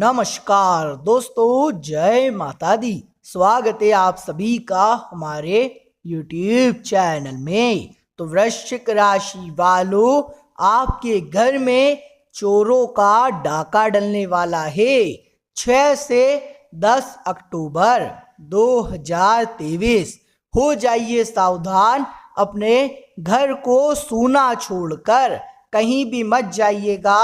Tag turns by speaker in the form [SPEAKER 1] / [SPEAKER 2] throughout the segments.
[SPEAKER 1] नमस्कार दोस्तों, जय माता दी। स्वागत है आप सभी का हमारे YouTube चैनल में। तो वृश्चिक राशि वालों, आपके घर में चोरों का डाका डलने वाला है 6 से 10 अक्टूबर 2023। हो जाइए सावधान, अपने घर को सूना छोड़कर कहीं भी मत जाइएगा,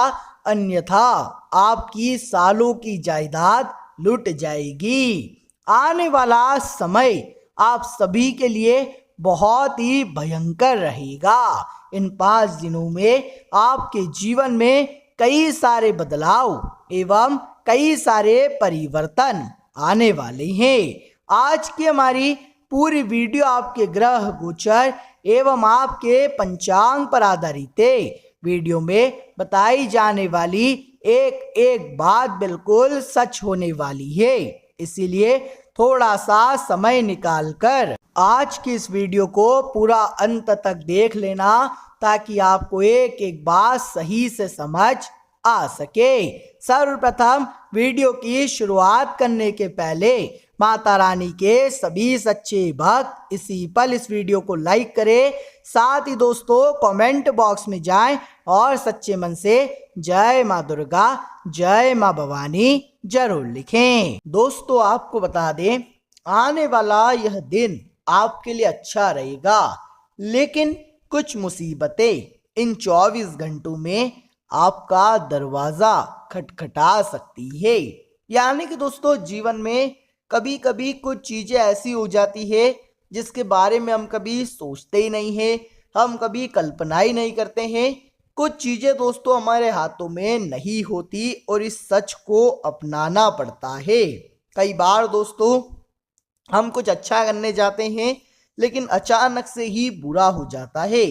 [SPEAKER 1] अन्यथा आपकी सालों की जायदाद लुट जाएगी। आने वाला समय आप सभी के लिए बहुत ही भयंकर रहेगा। इन 5 दिनों में आपके जीवन में कई सारे बदलाव एवं कई सारे परिवर्तन आने वाले हैं। आज की हमारी पूरी वीडियो आपके ग्रह गोचर एवं आपके पंचांग पर आधारित है। वीडियो में बताई जाने वाली एक एक बात बिल्कुल सच होने वाली है, इसीलिए थोड़ा सा समय निकालकर आज की इस वीडियो को पूरा अंत तक देख लेना, ताकि आपको एक एक बात सही से समझ आ सके। सर्वप्रथम वीडियो की शुरुआत करने के पहले माता रानी के सभी सच्चे भक्त इसी पल इस वीडियो को लाइक करें। साथ ही दोस्तों कमेंट बॉक्स में जाएं और सच्चे मन से जय माँ दुर्गा, जय माँ भवानी जरूर लिखें। दोस्तों आपको बता दें, आने वाला यह दिन आपके लिए अच्छा रहेगा, लेकिन कुछ मुसीबतें इन 24 घंटों में आपका दरवाजा खटखटा सकती है। यानी कि दोस्तों जीवन में कभी कभी कुछ चीजें ऐसी हो जाती है जिसके बारे में हम कभी सोचते ही नहीं है, हम कभी कल्पना ही नहीं करते हैं। कुछ चीजें दोस्तों हमारे हाथों में नहीं होती और इस सच को अपनाना पड़ता है। कई बार दोस्तों हम कुछ अच्छा करने जाते हैं, लेकिन अचानक से ही बुरा हो जाता है।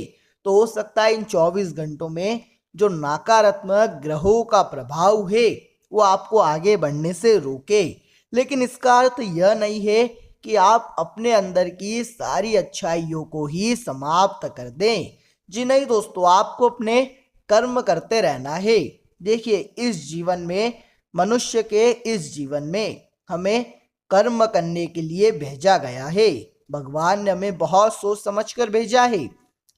[SPEAKER 1] तो हो सकता है इन 24 घंटों में जो नकारात्मक ग्रहों का प्रभाव है वो आपको आगे बढ़ने से रोके, लेकिन इसका अर्थ यह नहीं है कि आप अपने अंदर की सारी अच्छाइयों को ही समाप्त कर दें। जी नहीं दोस्तों, आपको अपने कर्म करते रहना है। देखिए, इस जीवन में मनुष्य के इस जीवन में हमें कर्म करने के लिए भेजा गया है। भगवान ने हमें बहुत सोच समझ कर भेजा है।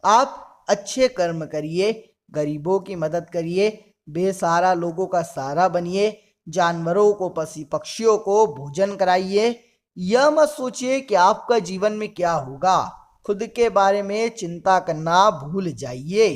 [SPEAKER 1] आप अच्छे कर्म करिए, गरीबों की मदद करिए, बेसहारा लोगों का सहारा बनिए, जानवरों को, पशु पक्षियों को भोजन कराइए। यह मत सोचिए कि आपका जीवन में क्या होगा, खुद के बारे में चिंता करना भूल जाइए।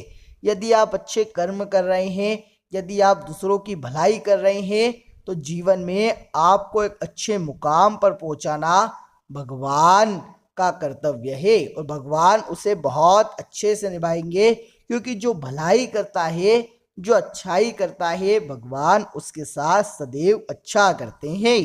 [SPEAKER 1] यदि आप अच्छे कर्म कर रहे हैं, यदि आप दूसरों की भलाई कर रहे हैं, तो जीवन में आपको एक अच्छे मुकाम पर पहुंचाना भगवान का कर्तव्य है और भगवान उसे बहुत अच्छे से निभाएंगे, क्योंकि जो भलाई करता है, जो अच्छाई करता है, भगवान उसके साथ सदैव अच्छा करते हैं।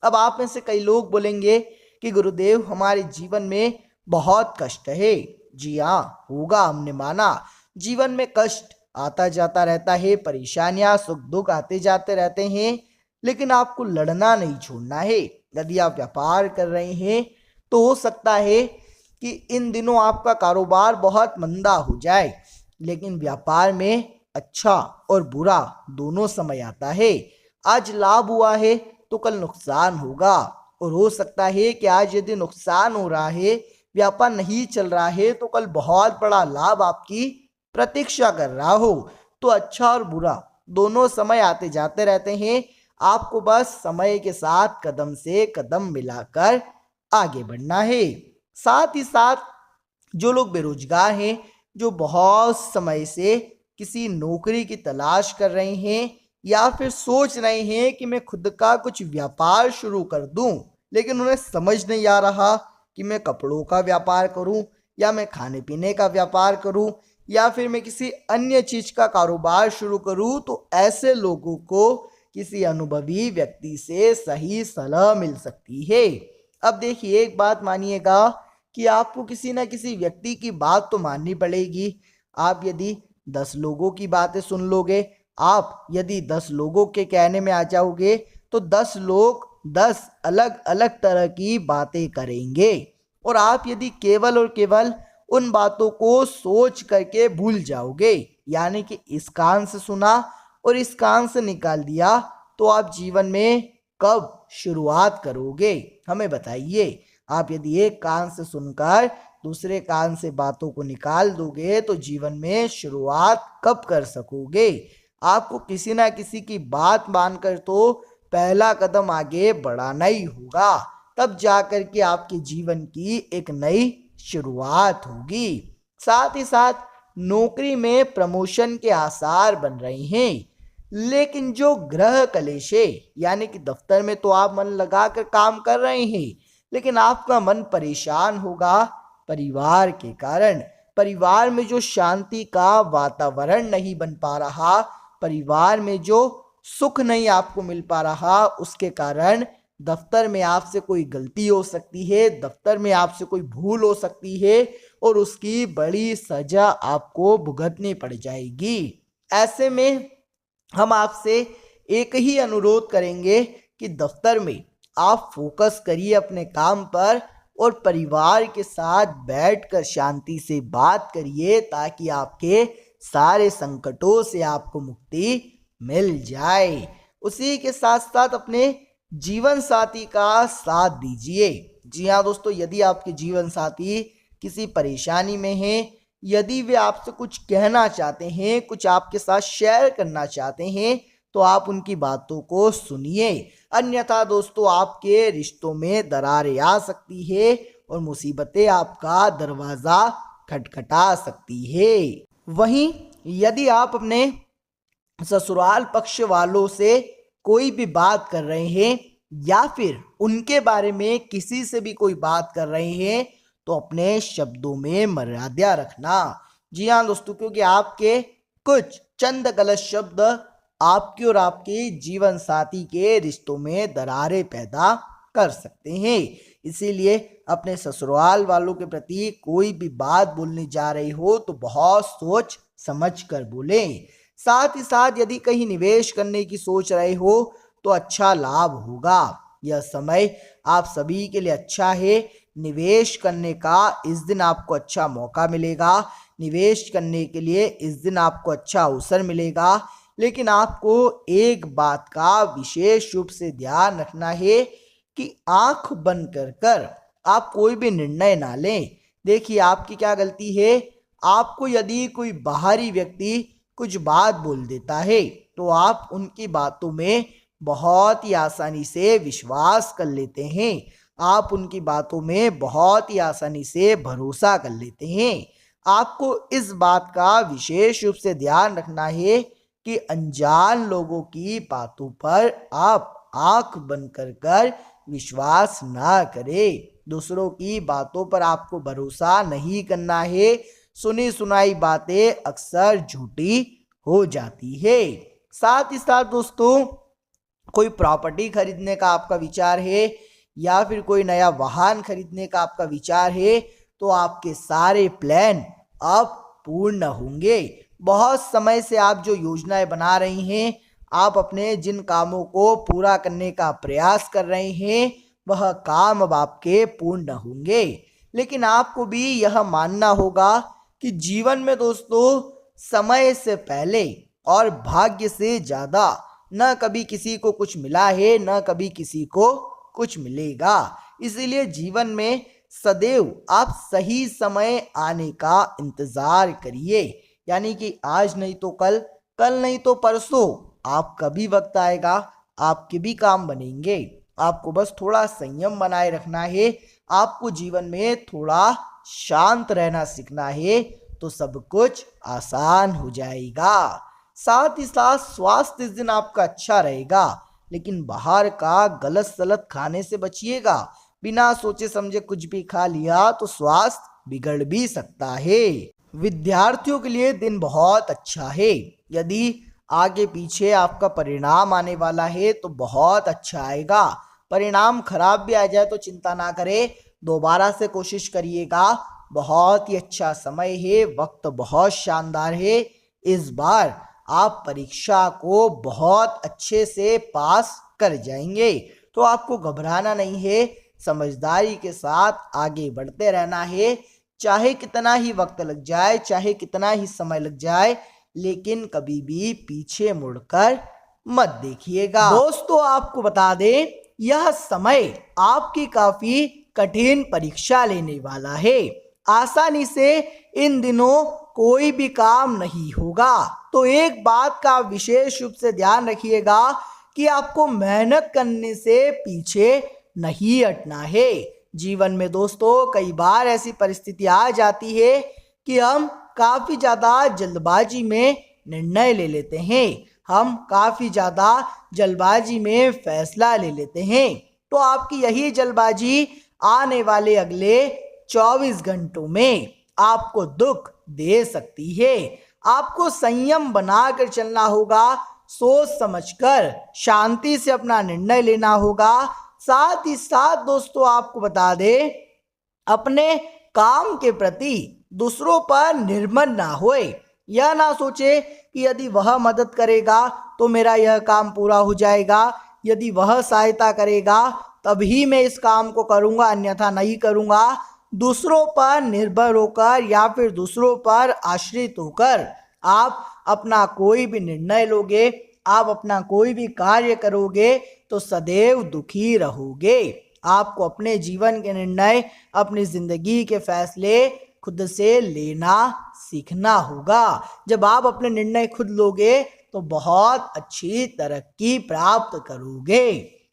[SPEAKER 1] अब आप में से कई लोग बोलेंगे कि गुरुदेव हमारे जीवन में बहुत कष्ट है। जी हाँ, होगा, हमने माना। जीवन में कष्ट आता जाता रहता है, परेशानियां सुख दुख आते जाते रहते हैं, लेकिन आपको लड़ना नहीं छोड़ना है। यदि आप व्यापार कर रहे हैं तो हो सकता है कि इन दिनों आपका कारोबार बहुत मंदा हो जाए, लेकिन व्यापार में अच्छा और बुरा दोनों समय आता है। आज लाभ हुआ है तो कल नुकसान होगा, और हो सकता है कि आज यदि नुकसान हो रहा है, व्यापार नहीं चल रहा है, तो कल बहुत बड़ा लाभ आपकी प्रतीक्षा कर रहा हो। तो अच्छा और बुरा दोनों समय आते जाते रहते हैं। आपको बस समय के साथ कदम से कदम मिलाकर आगे बढ़ना है। साथ ही साथ जो लोग बेरोजगार हैं, जो बहुत समय से किसी नौकरी की तलाश कर रहे हैं या फिर सोच रहे हैं कि मैं खुद का कुछ व्यापार शुरू कर दूं, लेकिन उन्हें समझ नहीं आ रहा कि मैं कपड़ों का व्यापार करूं या मैं खाने पीने का व्यापार करूं या फिर मैं किसी अन्य चीज का कारोबार शुरू करूं, तो ऐसे लोगों को किसी अनुभवी व्यक्ति से सही सलाह मिल सकती है। अब देखिए, एक बात मानिएगा कि आपको किसी न किसी व्यक्ति की बात तो माननी पड़ेगी। आप यदि 10 लोगों की बातें सुन लोगे, आप यदि 10 लोगों के कहने में आ जाओगे, तो 10 लोग 10 अलग अलग तरह की बातें करेंगे, और आप यदि केवल और केवल उन बातों को सोच करके भूल जाओगे, यानी कि इस कान से सुना और इस कान से निकाल दिया, तो आप जीवन में कब शुरुआत करोगे? हमें बताइए। आप यदि एक कान से सुनकर दूसरे कान से बातों को निकाल दोगे तो जीवन में शुरुआत कब कर सकोगे? आपको किसी ना किसी की बात मानकर तो पहला कदम आगे बढ़ाना ही होगा, तब जाकर के आपके जीवन की एक नई शुरुआत होगी। साथ ही साथ नौकरी में प्रमोशन के आसार बन रहे हैं, लेकिन जो ग्रह कलेश है, यानी कि दफ्तर में तो आप मन लगाकर काम कर रहे हैं, लेकिन आपका मन परेशान होगा परिवार के कारण। परिवार में जो शांति का वातावरण नहीं बन पा रहा, परिवार में जो सुख नहीं आपको मिल पा रहा, उसके कारण दफ्तर में आपसे कोई गलती हो सकती है, दफ्तर में आपसे कोई भूल हो सकती है और उसकी बड़ी सजा आपको भुगतनी पड़ जाएगी। ऐसे में हम आपसे एक ही अनुरोध करेंगे कि दफ्तर में आप फोकस करिए अपने काम पर और परिवार के साथ बैठकर शांति से बात करिए, ताकि आपके सारे संकटों से आपको मुक्ति मिल जाए। उसी के साथ साथ अपने जीवन साथी का साथ दीजिए। जी हाँ दोस्तों, यदि आपके जीवन साथी किसी परेशानी में है, यदि वे आपसे कुछ कहना चाहते हैं, कुछ आपके साथ शेयर करना चाहते हैं, तो आप उनकी बातों को सुनिए। अन्यथा दोस्तों आपके रिश्तों में दरारें आ सकती है और मुसीबतें आपका दरवाज़ा खटखटा सकती है। वहीं यदि आप अपने ससुराल पक्ष वालों से कोई भी बात कर रहे हैं या फिर उनके बारे में किसी से भी कोई बात कर रहे हैं, तो अपने शब्दों में मर्यादा रखना। जी हाँ दोस्तों, क्योंकि आपके कुछ चंद गलत शब्द आपके और आपके जीवन साथी के रिश्तों में दरारें पैदा कर सकते हैं। इसीलिए अपने ससुराल वालों के प्रति कोई भी बात बोलने जा रहे हो तो बहुत सोच समझ कर बोलें। साथ ही साथ यदि कहीं निवेश करने की सोच रहे हो तो अच्छा लाभ होगा। यह समय आप सभी के लिए अच्छा है। निवेश करने का इस दिन आपको अच्छा मौका मिलेगा, निवेश करने के लिए इस दिन आपको अच्छा अवसर मिलेगा। लेकिन आपको एक बात का विशेष रूप से ध्यान रखना है कि आंख बंद कर आप कोई भी निर्णय ना लें। देखिए आपकी क्या गलती है, आपको यदि कोई बाहरी व्यक्ति कुछ बात बोल देता है तो आप उनकी बातों में बहुत ही आसानी से विश्वास कर लेते हैं, आप उनकी बातों में बहुत ही आसानी से भरोसा कर लेते हैं। आपको इस बात का विशेष रूप से ध्यान रखना है कि अनजान लोगों की बातों पर आप आंख बंद कर विश्वास ना करें। दूसरों की बातों पर आपको भरोसा नहीं करना है। सुनी सुनाई बातें अक्सर झूठी हो जाती है। साथ ही साथ दोस्तों, कोई प्रॉपर्टी खरीदने का आपका विचार है या फिर कोई नया वाहन खरीदने का आपका विचार है, तो आपके सारे प्लान अब पूर्ण होंगे। बहुत समय से आप जो योजनाएं बना रही हैं, आप अपने जिन कामों को पूरा करने का प्रयास कर रहे हैं, वह काम अब आपके पूर्ण होंगे। लेकिन आपको भी यह मानना होगा कि जीवन में दोस्तों समय से पहले और भाग्य से ज़्यादा न कभी किसी को कुछ मिला है, न कभी किसी को कुछ मिलेगा। इसीलिए जीवन में सदैव आप सही समय आने का इंतज़ार करिए। यानी कि आज नहीं तो कल, कल नहीं तो परसों, आपका भी वक्त आएगा, आपके भी काम बनेंगे। आपको बस थोड़ा संयम बनाए रखना है, आपको जीवन में थोड़ा शांत रहना सीखना है, तो सब कुछ आसान हो जाएगा। साथ ही साथ स्वास्थ्य इस दिन आपका अच्छा रहेगा, लेकिन बाहर का गलत सलत खाने से बचिएगा। बिना सोचे समझे कुछ भी खा लिया तो स्वास्थ्य बिगड़ भी सकता है। विद्यार्थियों के लिए दिन बहुत अच्छा है। यदि आगे पीछे आपका परिणाम आने वाला है तो बहुत अच्छा आएगा। परिणाम खराब भी आ जाए तो चिंता ना करें, दोबारा से कोशिश करिएगा। बहुत ही अच्छा समय है, वक्त बहुत शानदार है। इस बार आप परीक्षा को बहुत अच्छे से पास कर जाएंगे, तो आपको घबराना नहीं है, समझदारी के साथ आगे बढ़ते रहना है। चाहे कितना ही वक्त लग जाए, चाहे कितना ही समय लग जाए, लेकिन कभी भी पीछे मुड़कर मत देखिएगा। दोस्तों आपको बता दें, यह समय आपकी काफी कठिन परीक्षा लेने वाला है। आसानी से इन दिनों कोई भी काम नहीं होगा। तो एक बात का विशेष रूप से ध्यान रखिएगा कि आपको मेहनत करने से पीछे नहीं हटना है। जीवन में दोस्तों कई बार ऐसी परिस्थिति आ जाती है कि हम काफी ज्यादा जल्दबाजी में निर्णय ले लेते हैं। हम काफी ज्यादा जल्दबाजी में फैसला ले लेते हैं। तो आपकी यही जल्दबाजी आने वाले अगले 24 घंटों में आपको दुख दे सकती है। आपको संयम बनाकर चलना होगा, सोच समझकर शांति से अपना निर्णय लेना होगा। साथ ही साथ दोस्तों आपको बता दें, अपने काम के प्रति दूसरों पर निर्भर ना होए। यह ना सोचे कि यदि वह मदद करेगा तो मेरा यह काम पूरा हो जाएगा, यदि वह सहायता करेगा तभी मैं इस काम को करूंगा, अन्यथा नहीं करूंगा। दूसरों पर निर्भर होकर या फिर दूसरों पर आश्रित होकर आप अपना कोई भी निर्णय लोगे, आप अपना कोई भी कार्य करोगे तो सदैव दुखी रहोगे। आपको अपने जीवन के निर्णय, अपनी जिंदगी के फैसले खुद से लेना सीखना होगा। जब आप अपने निर्णय खुद लोगे तो बहुत अच्छी तरक्की प्राप्त करोगे।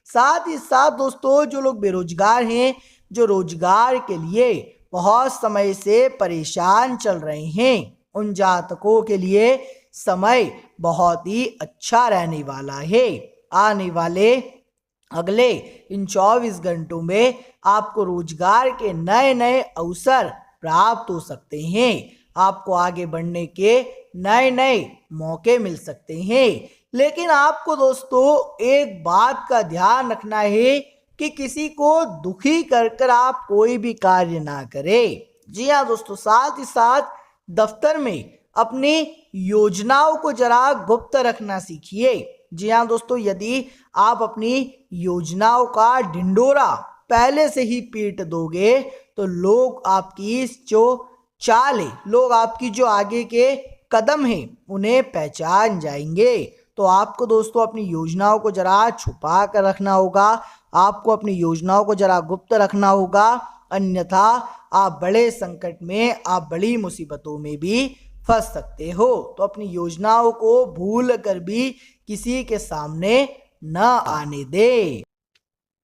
[SPEAKER 1] साथ ही साथ दोस्तों जो लोग बेरोजगार हैं, जो रोजगार के लिए बहुत समय से परेशान चल रहे हैं, उन जातकों के लिए समय बहुत ही अच्छा रहने वाला है। आने वाले अगले इन 24 घंटों में आपको रोजगार के नए नए अवसर प्राप्त हो सकते हैं। आपको आगे बढ़ने के नए नए मौके मिल सकते हैं। लेकिन आपको दोस्तों एक बात का ध्यान रखना है कि किसी को दुखी कर कर आप कोई भी कार्य ना करें। जी हाँ दोस्तों, साथ ही साथ दफ्तर में अपनी योजनाओं को जरा गुप्त रखना सीखिए। जी हाँ दोस्तों, यदि आप अपनी योजनाओं का ढिंडोरा पहले से ही पीट दोगे तो लोग आपकी जो चाल है, लोग आपकी जो आगे के कदम हैं उन्हें पहचान जाएंगे। तो आपको दोस्तों अपनी योजनाओं को जरा छुपा कर रखना होगा, आपको अपनी योजनाओं को जरा गुप्त रखना होगा, अन्यथा आप बड़े संकट में, आप बड़ी मुसीबतों में भी फंस सकते हो। तो अपनी योजनाओं को भूल कर भी किसी के सामने न आने दे।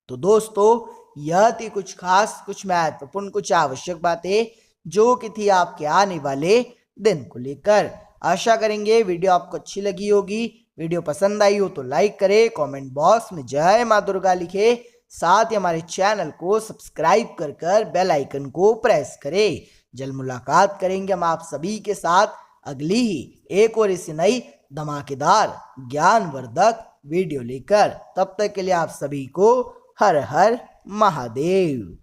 [SPEAKER 1] तो दोस्तों यह थी कुछ खास, कुछ महत्वपूर्ण, कुछ आवश्यक बातें जो कि थी आपके आने वाले दिन को लेकर। आशा करेंगे वीडियो आपको अच्छी लगी होगी। वीडियो पसंद आई हो तो लाइक करें, कमेंट बॉक्स में जय मां दुर्गा लिखे, साथ ही हमारे चैनल को सब्सक्राइब कर बेल आइकन को प्रेस करें। जल्द मुलाकात करेंगे हम आप सभी के साथ अगली ही एक और इसी नई धमाकेदार ज्ञानवर्धक वीडियो लेकर। तब तक के लिए आप सभी को हर हर महादेव।